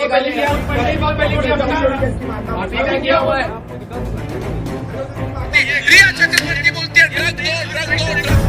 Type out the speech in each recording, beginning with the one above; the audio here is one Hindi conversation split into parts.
रिया चक्रवर्ती बोलती है ड्रग दो, ड्रग दो, ड्रग।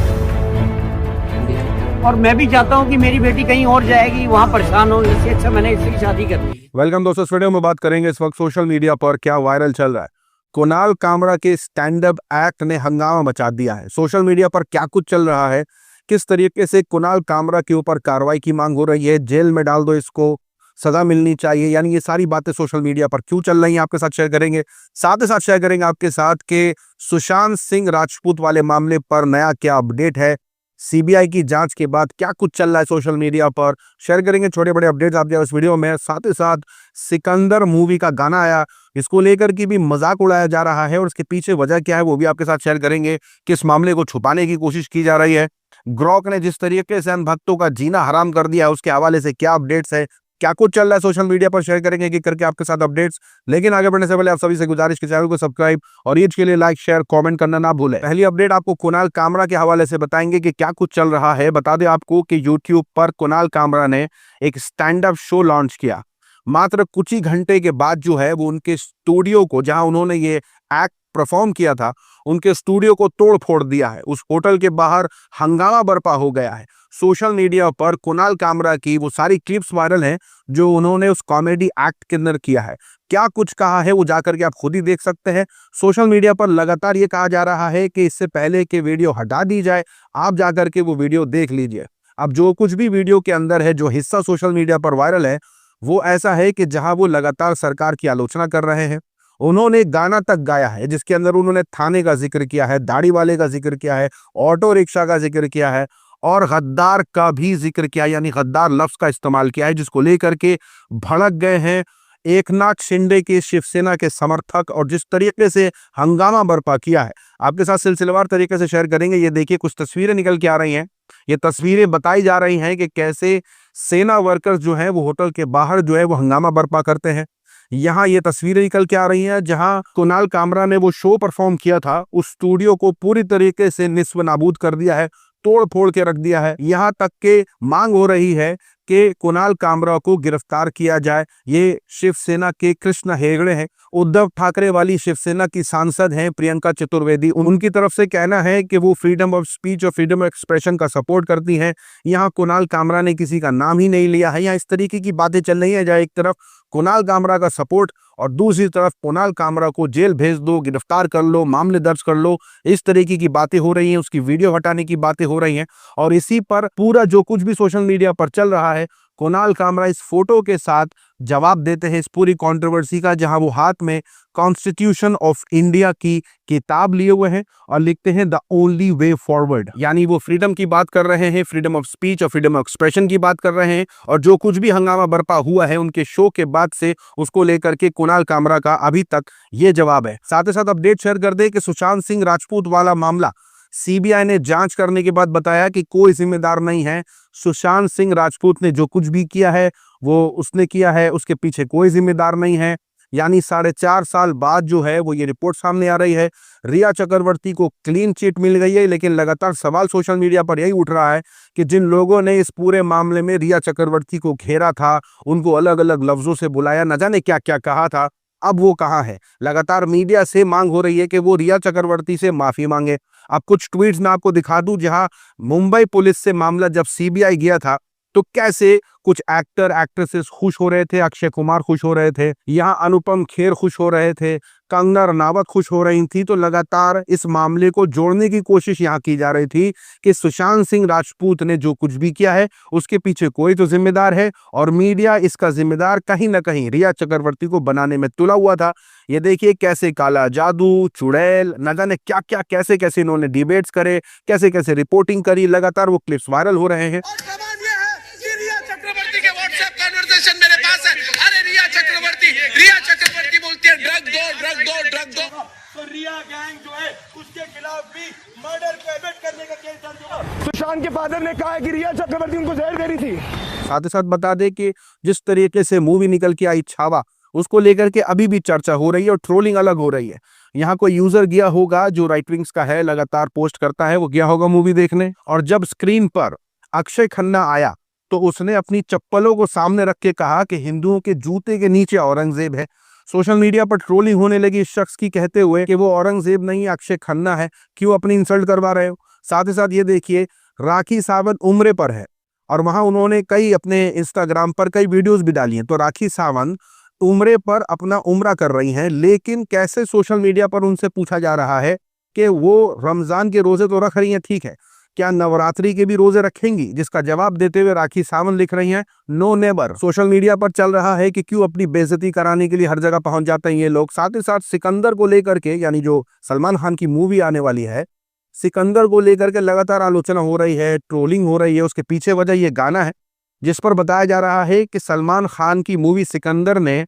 और मैं भी चाहता हूं कि मेरी बेटी कहीं और जाएगी, वहां परेशान हो, इससे अच्छा मैंने इसकी शादी कर दी। वेलकम दोस्तों, इस वीडियो में बात करेंगे इस वक्त सोशल मीडिया पर क्या वायरल चल रहा है। कुणाल कामरा के स्टैंड अप एक्ट ने हंगामा मचा दिया है। सोशल मीडिया पर क्या कुछ चल रहा है, किस तरीके से कुणाल कामरा के ऊपर कार्रवाई की मांग हो रही है, जेल में डाल दो इसको, सजा मिलनी चाहिए, यानी ये सारी बातें सोशल मीडिया पर क्यों चल रही हैं आपके साथ शेयर करेंगे। साथ ही साथ शेयर करेंगे आपके साथ कि सुशांत सिंह राजपूत वाले मामले पर नया क्या अपडेट है, सीबीआई की जांच के बाद क्या कुछ चल रहा है सोशल मीडिया पर, शेयर करेंगे छोटे बड़े अपडेट्स आप इस वीडियो में। साथ ही साथ सिकंदर मूवी का गाना आया, इसको लेकर की भी मजाक उड़ाया जा रहा है और उसके पीछे वजह क्या है वो भी आपके साथ शेयर करेंगे। किस मामले को छुपाने की कोशिश की जा रही है, ग्रॉक ने जिस तरीके से भक्तों का जीना हराम कर दिया है उसके हवाले से क्या अपडेट्स है, क्या कुछ चल रहा है सोशल मीडिया पर, शेयर करेंगे कि करके आपके साथ अपडेट्स। लेकिन आगे बढ़ने से पहले आप सभी से गुजारिश के चैनल को सब्सक्राइब और ईद के लिए लाइक शेयर कमेंट करना ना भूलें। पहली अपडेट आपको कुणाल कामरा के हवाले से बताएंगे कि क्या कुछ चल रहा है। बता दें आपको कि यूट्यूब पर कुणाल कामरा ने एक स्टैंड अप शो लॉन्च किया। मात्र कुछ ही घंटे के बाद जो है वो उनके स्टूडियो को, जहां उन्होंने ये एक्ट परफॉर्म किया था, उनके स्टूडियो को तोड़ फोड़ दिया है। उस होटल के बाहर हंगामा बरपा हो गया है। सोशल मीडिया पर कुणाल कामरा की वो सारी क्लिप्स वायरल हैं जो उन्होंने उस कॉमेडी एक्ट के अंदर किया है। क्या कुछ कहा है वो जाकर के आप खुद ही देख सकते हैं। सोशल मीडिया पर लगातार ये कहा जा रहा है कि इससे पहले कि वीडियो हटा दी जाए, आप जाकर के वो वीडियो देख लीजिए। अब जो कुछ भी वीडियो के अंदर है, जो हिस्सा सोशल मीडिया पर वायरल है, वो ऐसा है कि जहां वो लगातार सरकार की आलोचना कर रहे हैं। उन्होंने गाना तक गाया है जिसके अंदर उन्होंने थाने का जिक्र किया है, दाढ़ी वाले का जिक्र किया है, ऑटो रिक्शा का जिक्र किया है और गद्दार का भी जिक्र किया, यानी गद्दार लफ्ज का इस्तेमाल किया है, जिसको लेकर के भड़क गए हैं एकनाथ शिंदे के शिवसेना के समर्थक और जिस तरीके से हंगामा बरपा किया है आपके साथ सिलसिलेवार तरीके से शेयर करेंगे। ये देखिए कुछ तस्वीरें निकल के आ रही हैं। ये तस्वीरें बताई जा रही हैं कि कैसे सेना वर्कर्स जो हैं वो होटल के बाहर जो है वो हंगामा बरपा करते हैं। यहाँ ये तस्वीरें निकल के आ रही हैं जहां कुणाल कामरा ने वो शो परफॉर्म किया था, उस स्टूडियो को पूरी तरीके से निस्व नाबूद कर दिया है, तोड़ फोड़ के रख दिया है। यहाँ तक के मांग हो रही है कि कुणाल कामरा को गिरफ्तार किया जाए। ये शिवसेना के कृष्ण हेगड़े हैं, उद्धव ठाकरे वाली शिवसेना की सांसद हैं प्रियंका चतुर्वेदी। उनकी तरफ से कहना है कि वो फ्रीडम ऑफ स्पीच और फ्रीडम ऑफ एक्सप्रेशन का सपोर्ट करती हैं। यहाँ कुणाल कामरा ने किसी का नाम ही नहीं लिया है। यहाँ इस तरीके की बातें चल रही है जहाँ एक तरफ कुणाल कामरा का सपोर्ट और दूसरी तरफ कुणाल कामरा को जेल भेज दो, गिरफ्तार कर लो, मामले दर्ज कर लो, इस तरीके की बातें हो रही हैं, उसकी वीडियो हटाने की बातें हो रही हैं। और इसी पर पूरा जो कुछ भी सोशल मीडिया पर चल रहा है, कुणाल कामरा इस फोटो के साथ जवाब देते हैं इस पूरी कंट्रोवर्सी का, जहां वो हाथ में कॉन्स्टिट्यूशन ऑफ इंडिया की किताब लिए हुए हैं और लिखते हैं द ओनली वे फॉरवर्ड, यानी वो फ्रीडम की बात कर रहे हैं, फ्रीडम ऑफ स्पीच और फ्रीडम ऑफ एक्सप्रेशन की बात कर रहे हैं। और जो कुछ भी हंगामा बरपा हुआ है उनके शो के बाद से, उसको लेकर के कुणाल कामरा का अभी तक ये जवाब है। साथ ही साथ अपडेट शेयर कर दे कि सुशांत सिंह राजपूत वाला मामला सीबीआई ने जांच करने के बाद बताया कि कोई जिम्मेदार नहीं है। सुशांत सिंह राजपूत ने जो कुछ भी किया है वो उसने किया है, उसके पीछे कोई जिम्मेदार नहीं है। यानी 4.5 साल बाद जो है वो ये रिपोर्ट सामने आ रही है। रिया चक्रवर्ती को क्लीन चिट मिल गई है, लेकिन लगातार सवाल सोशल मीडिया पर यही उठ रहा है कि जिन लोगों ने इस पूरे मामले में रिया चक्रवर्ती को घेरा था, उनको अलग अलग लफ्जों से बुलाया, न जाने क्या क्या कहा था, अब वो कहाँ है। लगातार मीडिया से मांग हो रही है कि वो रिया चक्रवर्ती से माफी मांगे। अब कुछ ट्वीट्स मैं आपको दिखा दूं जहां मुंबई पुलिस से मामला जब सीबीआई गया था तो कैसे कुछ एक्टर एक्ट्रेसेस खुश हो रहे थे, अक्षय कुमार खुश हो रहे थे, यहाँ अनुपम खेर खुश हो रहे थे, कंगना रनावत खुश हो रही थी। तो लगातार इस मामले को जोड़ने की कोशिश यहाँ की जा रही थी कि सुशांत सिंह राजपूत ने जो कुछ भी किया है उसके पीछे कोई तो जिम्मेदार है और मीडिया इसका जिम्मेदार कहीं ना कहीं रिया चक्रवर्ती को बनाने में तुला हुआ था। ये देखिए कैसे काला जादू, चुड़ैल, न जाने क्या क्या कैसे कैसे इन्होंने डिबेट्स करे, कैसे कैसे रिपोर्टिंग करी, लगातार वो क्लिप्स वायरल हो रहे हैं। मेरे पास है। अरे रिया चक्रवर्ती बोलती है ड्रग दो, ड्रग दो, ड्रग दो। तो रिया गैंग जो है उसके खिलाफ भी मर्डर को एबेट करने का केस दर्ज हुआ। सुशांत के फादर ने कहा है कि रिया चक्रवर्ती उनको जहर दे रही थी। साथ ही साथ बता दे कि जिस तरीके से मूवी निकल के आई छावा, उसको लेकर के अभी भी चर्चा हो रही है और ट्रोलिंग अलग हो रही है। यहाँ कोई यूजर गया होगा जो राइट विंग्स का है, लगातार पोस्ट करता है, वो गया होगा मूवी देखने और जब स्क्रीन पर अक्षय खन्ना आया तो उसने अपनी चप्पलों को सामने रख के कहा कि हिंदुओं के जूते के नीचे औरंगजेब है। सोशल मीडिया पर ट्रोलिंग होने लगी इस शख्स की, कहते हुए कि वो औरंगजेब नहीं अक्षय खन्ना है, क्यों अपनी इंसल्ट करवा रहे हो। साथ ही साथ ये देखिए, राखी सावंत उम्रे पर है और वहां उन्होंने कई अपने इंस्टाग्राम पर कई वीडियोस भी डाली हैं। तो राखी सावंत उम्रे पर अपना उम्रा कर रही हैं, लेकिन कैसे सोशल मीडिया पर उनसे पूछा जा रहा है कि वो रमजान के रोजे तो रख रही हैं, ठीक है, क्या नवरात्रि के भी रोजे रखेंगी, जिसका जवाब देते हुए राखी सावंत लिख रही हैं, नो नेवर। सोशल मीडिया पर चल रहा है कि क्यों अपनी बेइज्जती कराने के लिए हर जगह पहुंच जाते हैं ये लोग। साथ ही साथ सिकंदर को लेकर के, यानी जो सलमान खान की मूवी आने वाली है, सिकंदर को लेकर के लगातार आलोचना हो रही है, ट्रोलिंग हो रही है। उसके पीछे वजह ये गाना है जिस पर बताया जा रहा है कि सलमान खान की मूवी सिकंदर ने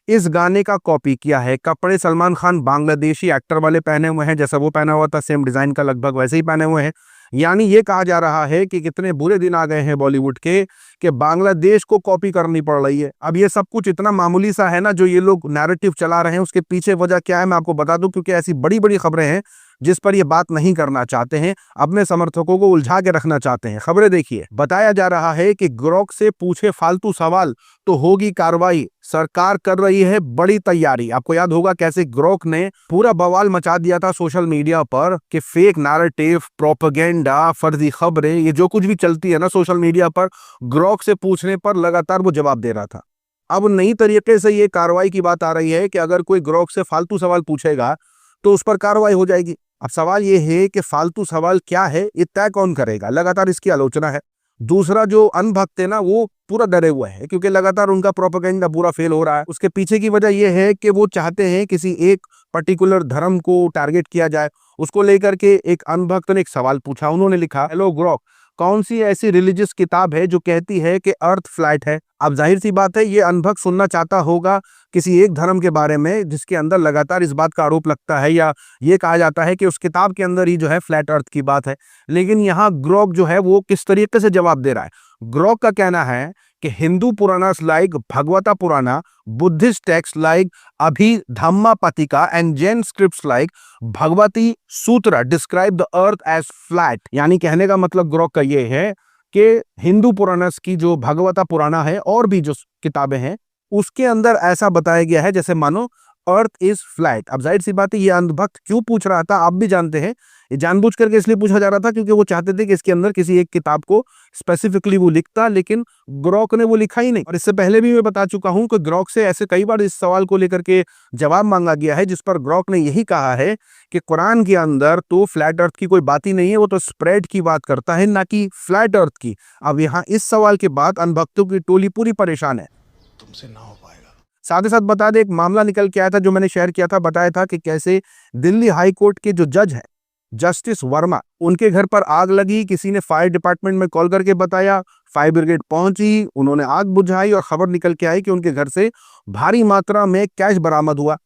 इस गाने का कॉपी किया है। कपड़े सलमान खान बांग्लादेशी एक्टर वाले पहने हुए हैं, जैसा वो पहना हुआ था सेम डिजाइन का लगभग वैसे ही पहने हुए हैं। यानी ये कहा जा रहा है कि कितने बुरे दिन आ गए हैं बॉलीवुड के कि बांग्लादेश को कॉपी करनी पड़ रही है। अब ये सब कुछ इतना मामूली सा है ना जो ये लोग नैरेटिव चला रहे हैं, उसके पीछे वजह क्या है मैं आपको बता दूं, क्योंकि ऐसी बड़ी बड़ी खबरें हैं जिस पर ये बात नहीं करना चाहते हैं, अपने समर्थकों को उलझा के रखना चाहते हैं। खबरें देखिए, बताया जा रहा है कि ग्रोक से पूछे फालतू सवाल तो होगी कार्रवाई, सरकार कर रही है बड़ी तैयारी। आपको याद होगा कैसे ग्रोक ने पूरा बवाल मचा दिया था सोशल मीडिया पर कि फेक नैरेटिव, प्रोपेगेंडा, फर्जी खबरें, ये जो कुछ भी चलती है ना सोशल मीडिया पर, ग्रोक से पूछने पर लगातार वो जवाब दे रहा था। अब नई तरीके से ये कार्रवाई की बात आ रही है कि अगर कोई ग्रोक से फालतू सवाल पूछेगा तो उस पर कार्रवाई हो जाएगी। अब सवाल ये है कि फालतू सवाल क्या है, ये तय कौन करेगा, लगातार इसकी आलोचना है। दूसरा, जो अनभक्त है ना वो पूरा डरे हुए हैं क्योंकि लगातार उनका प्रोपेगेंडा पूरा फेल हो रहा है। उसके पीछे की वजह यह है कि वो चाहते हैं किसी एक पर्टिकुलर धर्म को टारगेट किया जाए। उसको लेकर के एक अनभक्त ने एक सवाल पूछा, उन्होंने लिखा, हेलो ग्रोक, कौन सी ऐसी रिलीजियस किताब है जो कहती है कि अर्थ फ्लैट है। अब जाहिर सी बात है ये अनभक्त सुनना चाहता होगा किसी एक धर्म के बारे में जिसके अंदर लगातार इस बात का आरोप लगता है या ये कहा जाता है कि उस किताब के अंदर ही जो है फ्लैट अर्थ की बात है। लेकिन यहाँ ग्रोक जो है वो किस तरीके से जवाब दे रहा है। ग्रोक का कहना है कि Hindu Puranas like Bhagavata Purana, Buddhist text like Abhidhammapitaka and Jain scripts like Bhagavati Sutra describe the earth as flat. यानी कहने का मतलब ग्रोक का ये है कि हिंदू पुराणस की जो भगवता पुराना है और भी जो किताबें हैं उसके अंदर ऐसा बताया गया है जैसे मानो अर्थ इज फ्लैट। अब जाहिर सी बात है ये अंधभक्त क्यों पूछ रहा था आप भी जानते हैं, ये जानबूझ करके इसलिए पूछा जा रहा था क्योंकि वो चाहते थे कि इसके अंदर किसी एक किताब को स्पेसिफिकली वो लिखता, लेकिन ग्रोक ने वो लिखा ही नहीं। और इससे पहले भी मैं बता चुका हूं कि ग्रोक से ऐसे कई बार इस सवाल को लेकर के जवाब मांगा गया है जिस पर ग्रोक ने यही कहा है कि कुरान के अंदर तो फ्लैट अर्थ की कोई बात ही नहीं है, वो तो स्प्रेड की बात करता है ना कि फ्लैट अर्थ की। अब यहाँ इस सवाल के बाद अनभक्तों की टोली पूरी परेशान है, तुमसे ना हो पाएगा। साथ ही साथ बता दें एक मामला निकल के आया था जो मैंने शेयर किया था, बताया था कि कैसे दिल्ली हाई कोर्ट के जो जज हैं जस्टिस वर्मा, उनके घर पर आग लगी। किसी ने फायर डिपार्टमेंट में कॉल करके बताया, फायर ब्रिगेड पहुंची, उन्होंने आग बुझाई और खबर निकल के आई कि उनके घर से भारी मात्रा में कैश बरामद हुआ।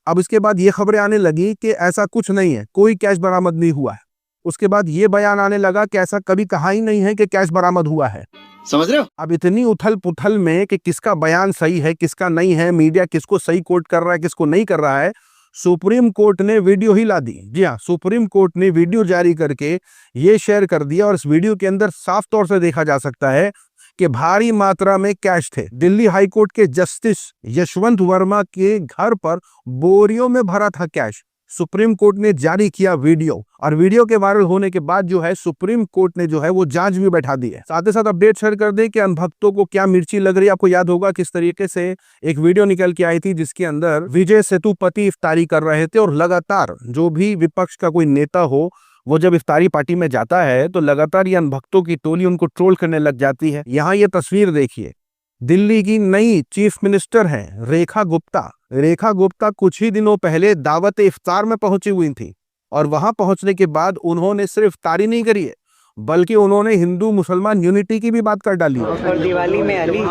अब इसके बाद ये खबरें आने लगी कि ऐसा कुछ नहीं है, कोई कैश बरामद नहीं हुआ है। उसके बाद ये बयान आने लगा कि ऐसा कभी कहा ही नहीं है कि कैश बरामद हुआ है। समझ रहे हो? अब इतनी उथल पुथल में कि किसका बयान सही है किसका नहीं है, मीडिया किसको सही कोट कर रहा है किसको नहीं कर रहा है, सुप्रीम कोर्ट ने वीडियो ही ला दी। जी हाँ, सुप्रीम कोर्ट ने वीडियो जारी करके ये शेयर कर दिया और इस वीडियो के अंदर साफ तौर से देखा जा सकता है कि भारी मात्रा में कैश थे। दिल्ली हाई कोर्ट के जस्टिस यशवंत वर्मा के घर पर बोरियों में भरा था कैश। सुप्रीम कोर्ट ने जारी किया वीडियो और वीडियो के वायरल होने के बाद जो है सुप्रीम कोर्ट ने जो है वो जांच भी बैठा दी है। साथ ही साथ अपडेट शेयर कर दें कि अनभक्तों को क्या मिर्ची लग रही है। आपको याद होगा किस तरीके से एक वीडियो निकल के आई थी जिसके अंदर विजय सेतुपति इफ्तारी कर रहे थे और लगातार जो भी विपक्ष का कोई नेता हो वो जब इफ्तारी पार्टी में जाता है तो लगातार ये अनभक्तों की टोली उनको ट्रोल करने लग जाती है। यहाँ ये तस्वीर देखिए, दिल्ली की नई चीफ मिनिस्टर हैं रेखा गुप्ता। रेखा गुप्ता कुछ ही दिनों पहले दावत इफ्तार में पहुंची हुई थी और वहां पहुंचने के बाद उन्होंने सिर्फ इफ्तारी नहीं करी है बल्कि उन्होंने हिंदू मुसलमान यूनिटी की भी बात कर डाली है। और दिवाली में अली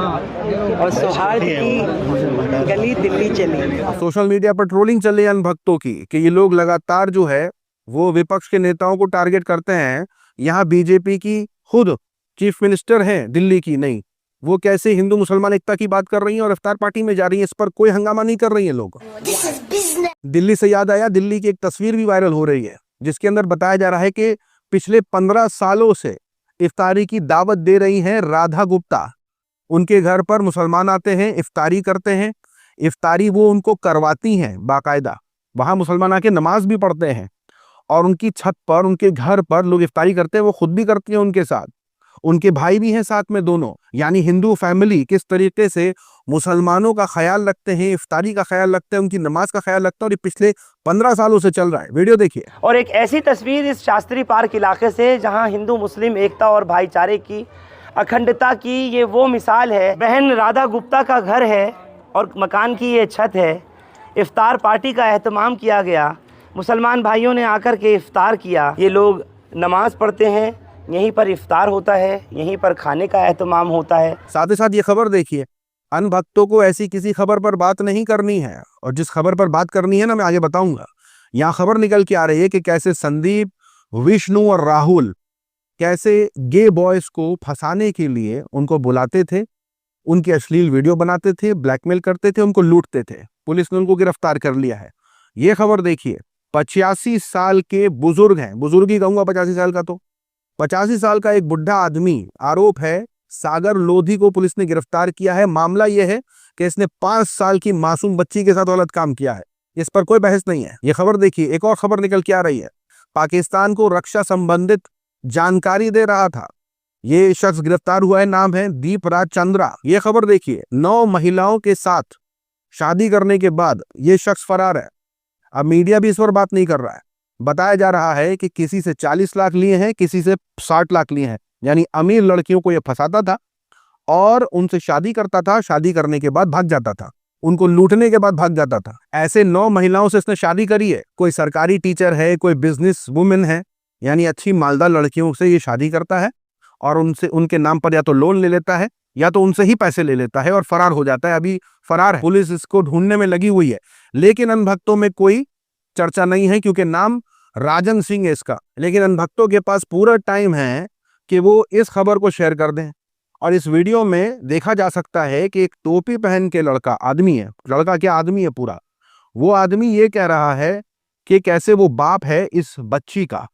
और सौहार्द की गली दिल्ली चली। सोशल मीडिया पर ट्रोलिंग चल रही है अनभक्तों की कि ये लोग लगातार जो है वो विपक्ष के नेताओं को टारगेट करते हैं। यहाँ बीजेपी की खुद चीफ मिनिस्टर हैं दिल्ली की, नहीं वो कैसे हिंदू मुसलमान एकता की बात कर रही हैं और इफ्तार पार्टी में जा रही हैं, इस पर कोई हंगामा नहीं कर रही हैं लोग। दिल्ली से याद आया, दिल्ली की एक तस्वीर भी वायरल हो रही है जिसके अंदर बताया जा रहा है कि पिछले 15 सालों से इफ्तारी की दावत दे रही हैं राधा गुप्ता। उनके घर पर मुसलमान आते हैं, इफ्तारी करते हैं। इफ्तारी वो उनको करवाती हैं बाकायदा। वहां मुसलमान आके नमाज भी पढ़ते हैं और उनकी छत पर, उनके घर पर लोग इफ्तारी करते हैं। वो खुद भी करती हैं उनके साथ, उनके भाई भी हैं साथ में दोनों। यानी हिंदू फैमिली किस तरीके से मुसलमानों का ख्याल रखते हैं, इफ्तारी का ख्याल रखते हैं, उनकी नमाज का ख्याल रखते हैं, और ये पिछले 15 सालों से चल रहा है। वीडियो देखिए। और एक ऐसी तस्वीर इस शास्त्री पार्क इलाके से जहां हिंदू मुस्लिम एकता और भाईचारे की, अखंडता की ये वो मिसाल है। बहन राधा गुप्ता का घर है और मकान की ये छत है। इफ्तार पार्टी का एहतमाम किया गया, मुसलमान भाइयों ने आकर के इफ्तार किया। ये लोग नमाज पढ़ते हैं, यहीं पर इफ्तार होता है, यहीं पर खाने का एहतमाम होता है। साथ ही साथ ये खबर देखिए। अन भक्तों को ऐसी किसी खबर पर बात नहीं करनी है, और जिस खबर पर बात करनी है ना, मैं आगे बताऊंगा। यहाँ खबर निकल के आ रही है कि कैसे संदीप, विष्णु और राहुल कैसे गे बॉयज को फंसाने के लिए उनको बुलाते थे, उनकी अश्लील वीडियो बनाते थे, ब्लैकमेल करते थे, उनको लूटते थे। पुलिस ने उनको गिरफ्तार कर लिया है। ये खबर देखिए। 85 साल के बुजुर्ग हैं, बुजुर्ग ही कहूंगा 85 साल का, तो 85 साल का एक बुढ़ा आदमी, आरोप है सागर लोधी को पुलिस ने गिरफ्तार किया है। मामला यह है कि इसने 5 साल की मासूम बच्ची के साथ गलत काम किया है। इस पर कोई बहस नहीं है। ये खबर देखिए। एक और खबर निकल के आ रही है। पाकिस्तान को रक्षा संबंधित जानकारी दे रहा था, ये शख्स गिरफ्तार हुआ है। नाम है दीप राज चंद्रा। ये खबर देखिए। 9 महिलाओं के साथ शादी करने के बाद ये शख्स फरार है। अब मीडिया भी इस पर बात नहीं कर रहा है। बताया जा रहा है कि किसी से 40 लाख लिए हैं, किसी से 60 लाख लिए हैं। यानी अमीर लड़कियों को ये फंसाता था और उनसे शादी करता था। शादी करने के बाद भाग जाता था, उनको लूटने के बाद भाग जाता था। ऐसे 9 महिलाओं से इसने शादी करी है। कोई सरकारी टीचर है, कोई बिजनेस वुमेन है, यानी अच्छी मालदार लड़कियों से ये शादी करता है और उनसे, उनके नाम पर या तो लोन ले लेता है या तो उनसे ही पैसे ले लेता है और फरार हो जाता है। अभी फरार है, पुलिस इसको ढूंढने में लगी हुई है। लेकिन अनभक्तों में कोई चर्चा नहीं है क्योंकि नाम राजन सिंह है इसका। लेकिन अनभक्तों के पास पूरा टाइम है कि वो इस खबर को शेयर कर दें। और इस वीडियो में देखा जा सकता है कि एक टोपी पहन के लड़का, आदमी है, लड़का क्या आदमी है पूरा, वो आदमी ये कह रहा है कि कैसे वो बाप है इस बच्ची का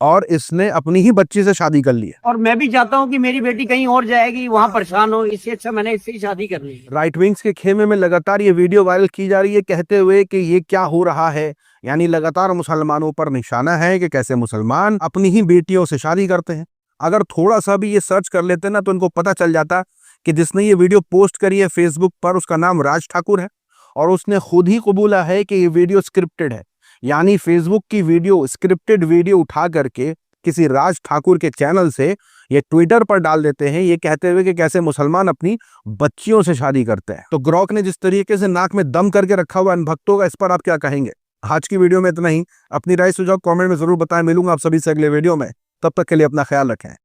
और इसने अपनी ही बच्ची से शादी कर ली है। और मैं भी चाहता हूँ कि मेरी बेटी कहीं और जाएगी, वहाँ परेशान हो, इससे अच्छा मैंने इससे ही शादी करनी है। राइट विंग्स के खेमे में लगातार ये वीडियो वायरल की जा रही है, कहते हुए कि ये क्या हो रहा है। यानी लगातार मुसलमानों पर निशाना है कि कैसे मुसलमान अपनी ही बेटियों से शादी करते हैं। अगर थोड़ा सा भी ये सर्च कर लेते ना तो इनको पता चल जाता कि जिसने ये वीडियो पोस्ट करी है फेसबुक पर, उसका नाम राज ठाकुर है और उसने खुद ही कबूला है कि ये वीडियो स्क्रिप्टेड है। यानी फेसबुक की वीडियो, स्क्रिप्टेड वीडियो उठा करके किसी राज ठाकुर के चैनल से ये ट्विटर पर डाल देते हैं, ये कहते हुए कि कैसे मुसलमान अपनी बच्चियों से शादी करते हैं। तो ग्रॉक ने जिस तरीके से नाक में दम करके रखा हुआ अनभक्तों का, इस पर आप क्या कहेंगे? आज की वीडियो में इतना ही। अपनी राय सुझाव कमेंट में जरूर बताएं। मिलूंगा आप सभी से अगले वीडियो में। तब तक के लिए अपना ख्याल रखें।